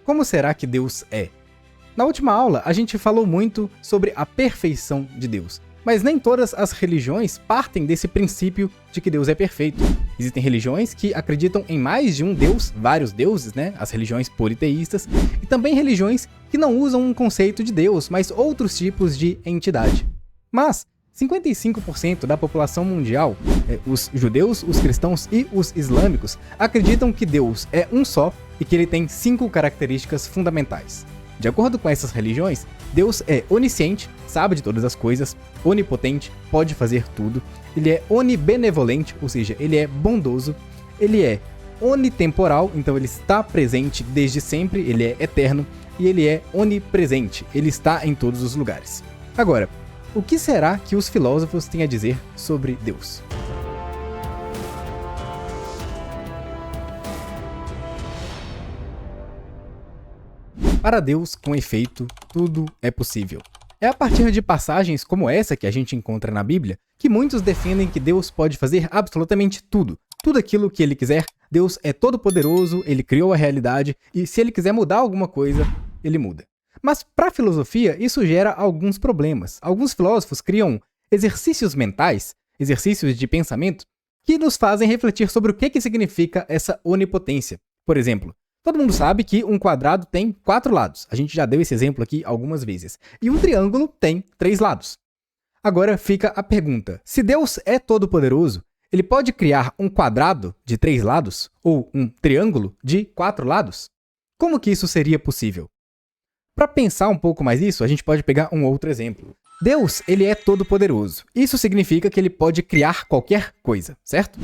Como será que Deus é? Na última aula, a gente falou muito sobre a perfeição de Deus, mas nem todas as religiões partem desse princípio de que Deus é perfeito. Existem religiões que acreditam em mais de um Deus, vários deuses, né? As religiões politeístas, e também religiões que não usam um conceito de Deus, mas outros tipos de entidade. Mas 55% da população mundial, os judeus, os cristãos e os islâmicos, acreditam que Deus é um só e que ele tem 5 características fundamentais. De acordo com essas religiões, Deus é onisciente, sabe de todas as coisas, onipotente, pode fazer tudo, ele é onibenevolente, ou seja, ele é bondoso, ele é onitemporal, então ele está presente desde sempre, ele é eterno, e ele é onipresente, ele está em todos os lugares. Agora, o que será que os filósofos têm a dizer sobre Deus? Para Deus, com efeito, tudo é possível. É a partir de passagens como essa que a gente encontra na Bíblia que muitos defendem que Deus pode fazer absolutamente tudo. Tudo aquilo que ele quiser. Deus é todo-poderoso, ele criou a realidade e se ele quiser mudar alguma coisa, ele muda. Mas para a filosofia, isso gera alguns problemas. Alguns filósofos criam exercícios mentais, exercícios de pensamento, que nos fazem refletir sobre o que significa essa onipotência. Por exemplo, todo mundo sabe que um quadrado tem 4 lados. A gente já deu esse exemplo aqui algumas vezes. E um triângulo tem 3 lados. Agora fica a pergunta: se Deus é todo-poderoso, ele pode criar um quadrado de 3 lados? Ou um triângulo de 4 lados? Como que isso seria possível? Para pensar um pouco mais isso, a gente pode pegar um outro exemplo. Deus, ele é todo-poderoso. Isso significa que ele pode criar qualquer coisa, certo?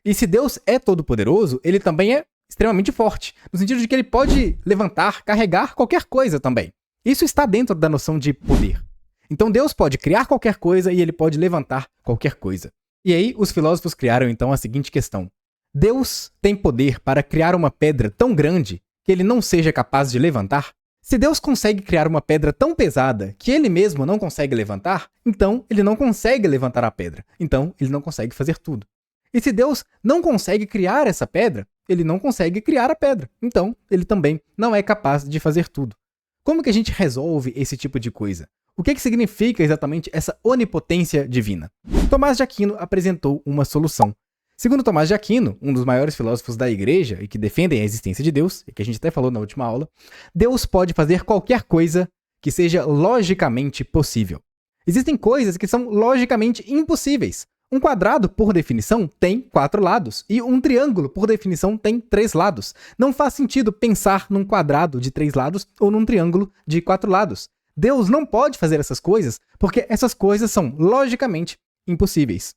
E se Deus é todo-poderoso, ele também é extremamente forte, no sentido de que ele pode levantar, carregar qualquer coisa também. Isso está dentro da noção de poder. Então Deus pode criar qualquer coisa e ele pode levantar qualquer coisa. E aí os filósofos criaram então a seguinte questão: Deus tem poder para criar uma pedra tão grande que ele não seja capaz de levantar? Se Deus consegue criar uma pedra tão pesada que ele mesmo não consegue levantar, então ele não consegue levantar a pedra. Então ele não consegue fazer tudo. E se Deus não consegue criar essa pedra, ele não consegue criar a pedra. Então, ele também não é capaz de fazer tudo. Como que a gente resolve esse tipo de coisa? O que significa exatamente essa onipotência divina? Tomás de Aquino apresentou uma solução. Segundo Tomás de Aquino, um dos maiores filósofos da igreja e que defendem a existência de Deus, e que a gente até falou na última aula, Deus pode fazer qualquer coisa que seja logicamente possível. Existem coisas que são logicamente impossíveis. Um quadrado, por definição, tem 4 lados, e um triângulo, por definição, tem 3 lados. Não faz sentido pensar num quadrado de 3 lados ou num triângulo de 4 lados. Deus não pode fazer essas coisas porque essas coisas são logicamente impossíveis.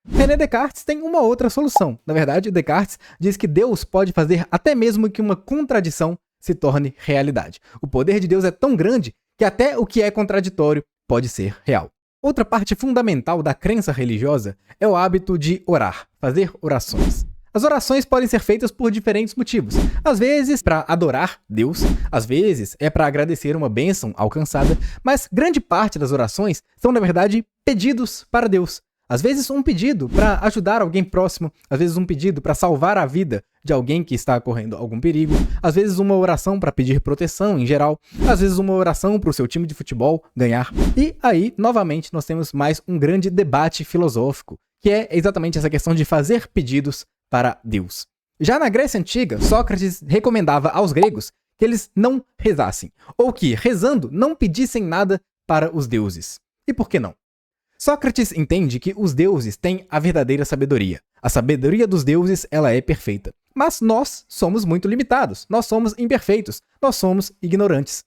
René Descartes tem uma outra solução. Na verdade, Descartes diz que Deus pode fazer até mesmo que uma contradição se torne realidade. O poder de Deus é tão grande que até o que é contraditório pode ser real. Outra parte fundamental da crença religiosa é o hábito de orar, fazer orações. As orações podem ser feitas por diferentes motivos. Às vezes, para adorar Deus, às vezes é para agradecer uma bênção alcançada, mas grande parte das orações são, na verdade, pedidos para Deus. Às vezes um pedido para ajudar alguém próximo, às vezes um pedido para salvar a vida de alguém que está correndo algum perigo, às vezes uma oração para pedir proteção em geral, às vezes uma oração para o seu time de futebol ganhar. E aí, novamente, nós temos mais um grande debate filosófico, que é exatamente essa questão de fazer pedidos para Deus. Já na Grécia Antiga, Sócrates recomendava aos gregos que eles não rezassem, ou que, rezando, não pedissem nada para os deuses. E por que não? Sócrates entende que os deuses têm a verdadeira sabedoria. A sabedoria dos deuses, ela é perfeita. Mas nós somos muito limitados, nós somos imperfeitos, nós somos ignorantes.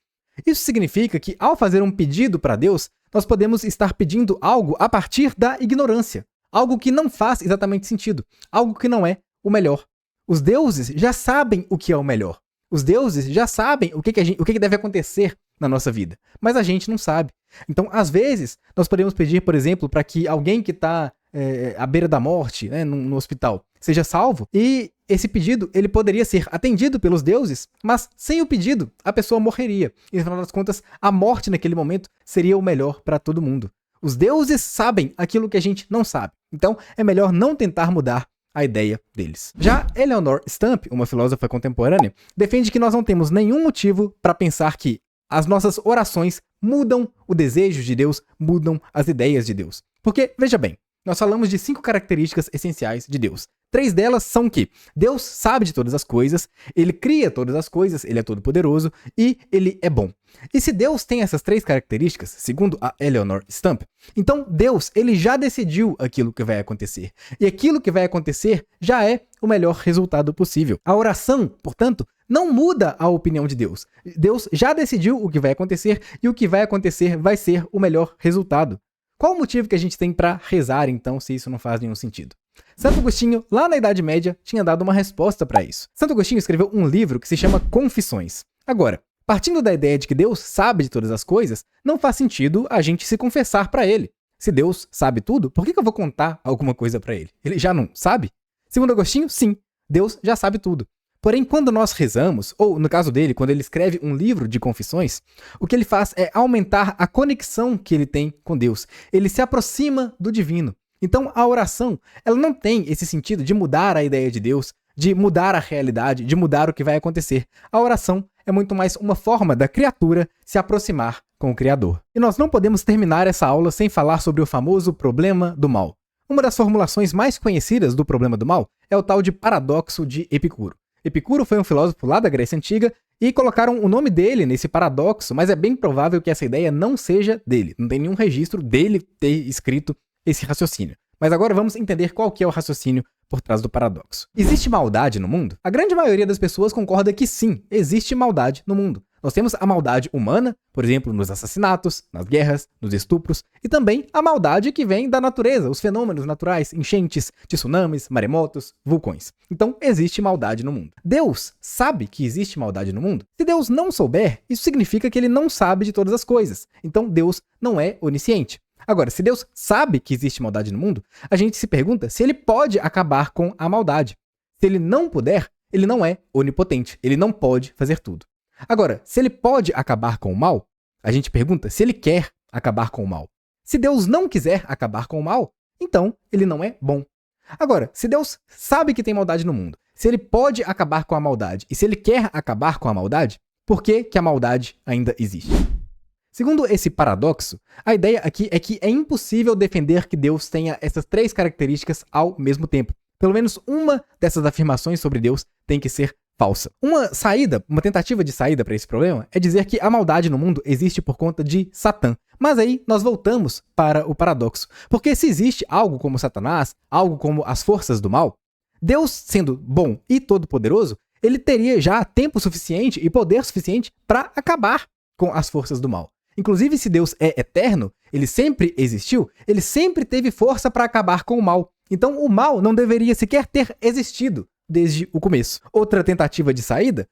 Isso significa que, ao fazer um pedido para Deus, nós podemos estar pedindo algo a partir da ignorância. Algo que não faz exatamente sentido. Algo que não é o melhor. Os deuses já sabem o que é o melhor. Os deuses já sabem o que deve acontecer na nossa vida. Mas a gente não sabe. Então, às vezes, nós podemos pedir, por exemplo, para que alguém que está à beira da morte, né, no hospital, seja salvo. E esse pedido ele poderia ser atendido pelos deuses, mas sem o pedido, a pessoa morreria. E, no final das contas, a morte naquele momento seria o melhor para todo mundo. Os deuses sabem aquilo que a gente não sabe. Então, é melhor não tentar mudar a ideia deles. Já Eleanor Stump, uma filósofa contemporânea, defende que nós não temos nenhum motivo para pensar que as nossas orações mudam o desejo de Deus, mudam as ideias de Deus. Porque, veja bem, nós falamos de 5 características essenciais de Deus. 3 delas são que Deus sabe de todas as coisas, Ele cria todas as coisas, Ele é todo-poderoso e Ele é bom. E se Deus tem essas 3 características, segundo a Eleanor Stump, então Deus, Ele já decidiu aquilo que vai acontecer. E aquilo que vai acontecer já é o melhor resultado possível. A oração, portanto, não muda a opinião de Deus. Deus já decidiu o que vai acontecer e o que vai acontecer vai ser o melhor resultado. Qual o motivo que a gente tem para rezar, então, se isso não faz nenhum sentido? Santo Agostinho, lá na Idade Média, tinha dado uma resposta para isso. Santo Agostinho escreveu um livro que se chama Confissões. Agora, partindo da ideia de que Deus sabe de todas as coisas, não faz sentido a gente se confessar para ele. Se Deus sabe tudo, por que eu vou contar alguma coisa para ele? Ele já não sabe? Segundo Agostinho, sim, Deus já sabe tudo. Porém, quando nós rezamos, ou no caso dele, quando ele escreve um livro de confissões, o que ele faz é aumentar a conexão que ele tem com Deus. Ele se aproxima do divino. Então, a oração, ela não tem esse sentido de mudar a ideia de Deus, de mudar a realidade, de mudar o que vai acontecer. A oração é muito mais uma forma da criatura se aproximar com o Criador. E nós não podemos terminar essa aula sem falar sobre o famoso problema do mal. Uma das formulações mais conhecidas do problema do mal é o tal de paradoxo de Epicuro. Epicuro foi um filósofo lá da Grécia Antiga e colocaram o nome dele nesse paradoxo, mas é bem provável que essa ideia não seja dele. Não tem nenhum registro dele ter escrito esse raciocínio. Mas agora vamos entender qual que é o raciocínio por trás do paradoxo. Existe maldade no mundo? A grande maioria das pessoas concorda que sim, existe maldade no mundo. Nós temos a maldade humana, por exemplo, nos assassinatos, nas guerras, nos estupros, e também a maldade que vem da natureza, os fenômenos naturais, enchentes, tsunamis, maremotos, vulcões. Então, existe maldade no mundo. Deus sabe que existe maldade no mundo? Se Deus não souber, isso significa que ele não sabe de todas as coisas. Então, Deus não é onisciente. Agora, se Deus sabe que existe maldade no mundo, a gente se pergunta se ele pode acabar com a maldade. Se ele não puder, ele não é onipotente, ele não pode fazer tudo. Agora, se ele pode acabar com o mal, a gente pergunta se ele quer acabar com o mal. Se Deus não quiser acabar com o mal, então ele não é bom. Agora, se Deus sabe que tem maldade no mundo, se ele pode acabar com a maldade e se ele quer acabar com a maldade, por que que a maldade ainda existe? Segundo esse paradoxo, a ideia aqui é que é impossível defender que Deus tenha essas 3 características ao mesmo tempo. Pelo menos uma dessas afirmações sobre Deus tem que ser falsa. Uma tentativa de saída para esse problema é dizer que a maldade no mundo existe por conta de Satã. Mas aí nós voltamos para o paradoxo. Porque se existe algo como Satanás, algo como as forças do mal, Deus, sendo bom e todo-poderoso, ele teria já tempo suficiente e poder suficiente para acabar com as forças do mal. Inclusive, se Deus é eterno, ele sempre existiu, ele sempre teve força para acabar com o mal. Então, o mal não deveria sequer ter existido desde o começo. Outra tentativa de saída,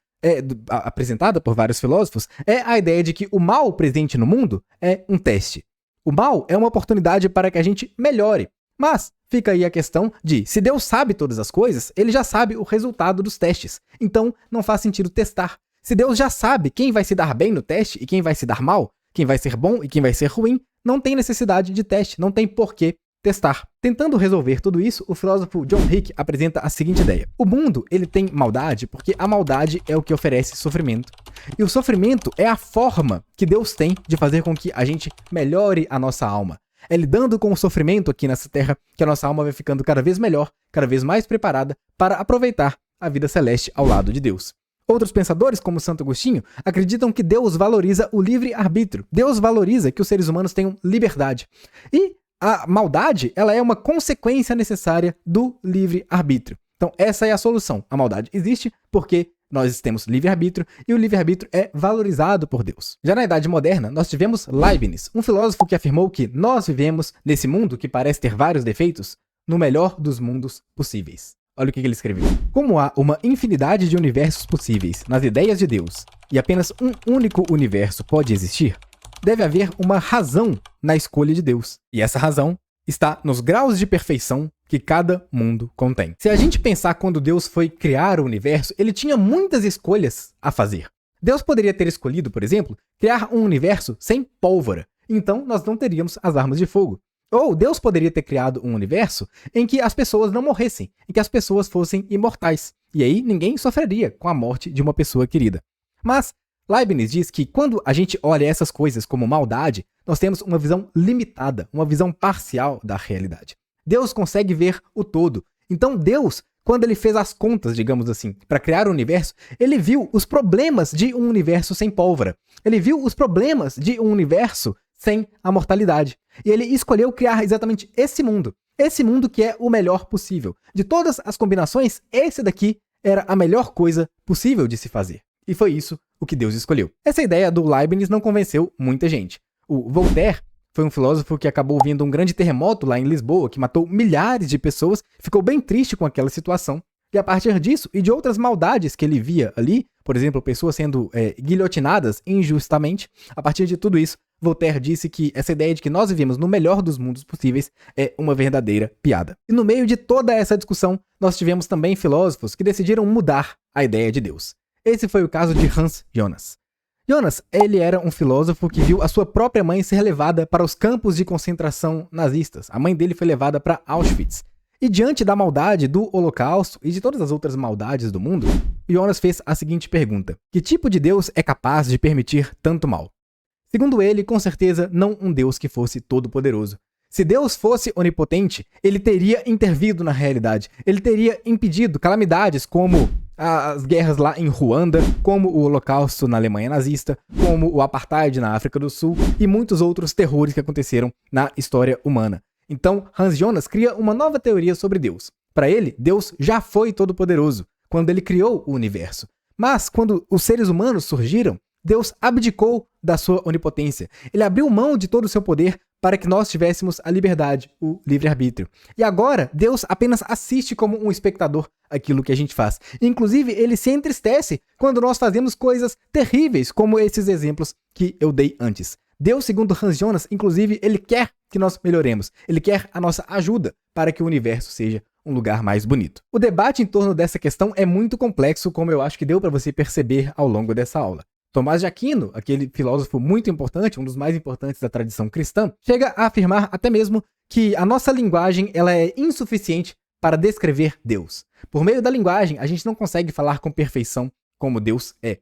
apresentada por vários filósofos, é a ideia de que o mal presente no mundo é um teste. O mal é uma oportunidade para que a gente melhore. Mas fica aí a questão de, se Deus sabe todas as coisas, ele já sabe o resultado dos testes. Então, não faz sentido testar. Se Deus já sabe quem vai se dar bem no teste e quem vai se dar mal, quem vai ser bom e quem vai ser ruim, não tem necessidade de teste, não tem porquê testar. Tentando resolver tudo isso, o filósofo John Hick apresenta a seguinte ideia. O mundo, ele tem maldade porque a maldade é o que oferece sofrimento. E o sofrimento é a forma que Deus tem de fazer com que a gente melhore a nossa alma. É lidando com o sofrimento aqui nessa terra que a nossa alma vai ficando cada vez melhor, cada vez mais preparada para aproveitar a vida celeste ao lado de Deus. Outros pensadores, como Santo Agostinho, acreditam que Deus valoriza o livre-arbítrio. Deus valoriza que os seres humanos tenham liberdade. E a maldade, ela é uma consequência necessária do livre-arbítrio. Então, essa é a solução. A maldade existe porque nós temos livre-arbítrio e o livre-arbítrio é valorizado por Deus. Já na Idade Moderna, nós tivemos Leibniz, um filósofo que afirmou que nós vivemos nesse mundo que parece ter vários defeitos, no melhor dos mundos possíveis. Olha o que ele escreveu. Como há uma infinidade de universos possíveis nas ideias de Deus e apenas um único universo pode existir, deve haver uma razão na escolha de Deus. E essa razão está nos graus de perfeição que cada mundo contém. Se a gente pensar quando Deus foi criar o universo, ele tinha muitas escolhas a fazer. Deus poderia ter escolhido, por exemplo, criar um universo sem pólvora. Então nós não teríamos as armas de fogo. Ou Deus poderia ter criado um universo em que as pessoas não morressem, em que as pessoas fossem imortais. E aí ninguém sofreria com a morte de uma pessoa querida. Mas Leibniz diz que quando a gente olha essas coisas como maldade, nós temos uma visão limitada, uma visão parcial da realidade. Deus consegue ver o todo. Então Deus, quando ele fez as contas, digamos assim, para criar o universo, ele viu os problemas de um universo sem pólvora. Ele viu os problemas de um universo sem a mortalidade. E ele escolheu criar exatamente esse mundo. Esse mundo que é o melhor possível. De todas as combinações, esse daqui era a melhor coisa possível de se fazer. E foi isso o que Deus escolheu. Essa ideia do Leibniz não convenceu muita gente. O Voltaire foi um filósofo que acabou vindo um grande terremoto lá em Lisboa, que matou milhares de pessoas, ficou bem triste com aquela situação. E a partir disso, e de outras maldades que ele via ali, por exemplo, pessoas sendo guilhotinadas injustamente, a partir de tudo isso, Voltaire disse que essa ideia de que nós vivemos no melhor dos mundos possíveis é uma verdadeira piada. E no meio de toda essa discussão, nós tivemos também filósofos que decidiram mudar a ideia de Deus. Esse foi o caso de Hans Jonas. Jonas, ele era um filósofo que viu a sua própria mãe ser levada para os campos de concentração nazistas. A mãe dele foi levada para Auschwitz. E diante da maldade do Holocausto e de todas as outras maldades do mundo, Jonas fez a seguinte pergunta: que tipo de Deus é capaz de permitir tanto mal? Segundo ele, com certeza, não um Deus que fosse todo-poderoso. Se Deus fosse onipotente, ele teria intervido na realidade. Ele teria impedido calamidades como as guerras lá em Ruanda, como o Holocausto na Alemanha nazista, como o Apartheid na África do Sul e muitos outros terrores que aconteceram na história humana. Então, Hans Jonas cria uma nova teoria sobre Deus. Para ele, Deus já foi todo-poderoso quando ele criou o universo. Mas, quando os seres humanos surgiram, Deus abdicou da sua onipotência. Ele abriu mão de todo o seu poder para que nós tivéssemos a liberdade, o livre-arbítrio. E agora, Deus apenas assiste como um espectador aquilo que a gente faz. Inclusive, ele se entristece quando nós fazemos coisas terríveis, como esses exemplos que eu dei antes. Deus, segundo Hans Jonas, inclusive, ele quer que nós melhoremos. Ele quer a nossa ajuda para que o universo seja um lugar mais bonito. O debate em torno dessa questão é muito complexo, como eu acho que deu para você perceber ao longo dessa aula. Tomás de Aquino, aquele filósofo muito importante, um dos mais importantes da tradição cristã, chega a afirmar até mesmo que a nossa linguagem ela é insuficiente para descrever Deus. Por meio da linguagem, a gente não consegue falar com perfeição como Deus é.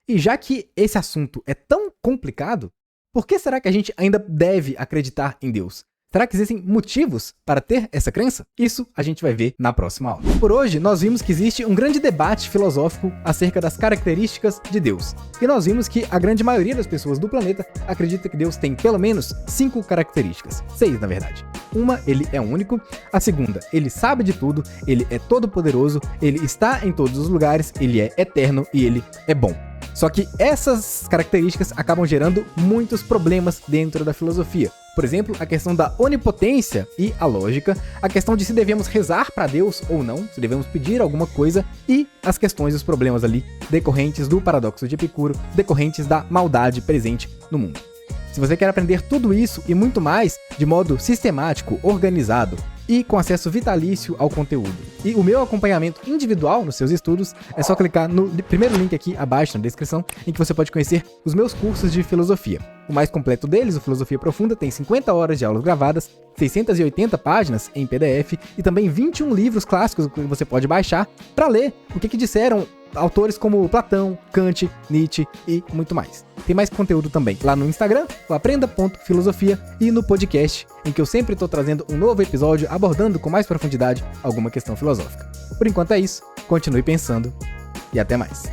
E já que esse assunto é tão complicado, por que será que a gente ainda deve acreditar em Deus? Será que existem motivos para ter essa crença? Isso a gente vai ver na próxima aula. Por hoje, nós vimos que existe um grande debate filosófico acerca das características de Deus. E nós vimos que a grande maioria das pessoas do planeta acredita que Deus tem pelo menos 5 características. 6, na verdade. Uma, ele é único. A segunda, ele sabe de tudo, ele é todo-poderoso, ele está em todos os lugares, ele é eterno e ele é bom. Só que essas características acabam gerando muitos problemas dentro da filosofia. Por exemplo, a questão da onipotência e a lógica, a questão de se devemos rezar para Deus ou não, se devemos pedir alguma coisa, e as questões e os problemas ali decorrentes do paradoxo de Epicuro, decorrentes da maldade presente no mundo. Se você quer aprender tudo isso e muito mais de modo sistemático, organizado e com acesso vitalício ao conteúdo e o meu acompanhamento individual nos seus estudos, é só clicar no primeiro link aqui abaixo na descrição, em que você pode conhecer os meus cursos de filosofia. O mais completo deles, o Filosofia Profunda, tem 50 horas de aulas gravadas, 680 páginas em PDF e também 21 livros clássicos que você pode baixar para ler o que disseram autores como Platão, Kant, Nietzsche e muito mais. Tem mais conteúdo também lá no Instagram, o aprenda.filosofia, e no podcast, em que eu sempre estou trazendo um novo episódio abordando com mais profundidade alguma questão filosófica. Por enquanto é isso, continue pensando e até mais.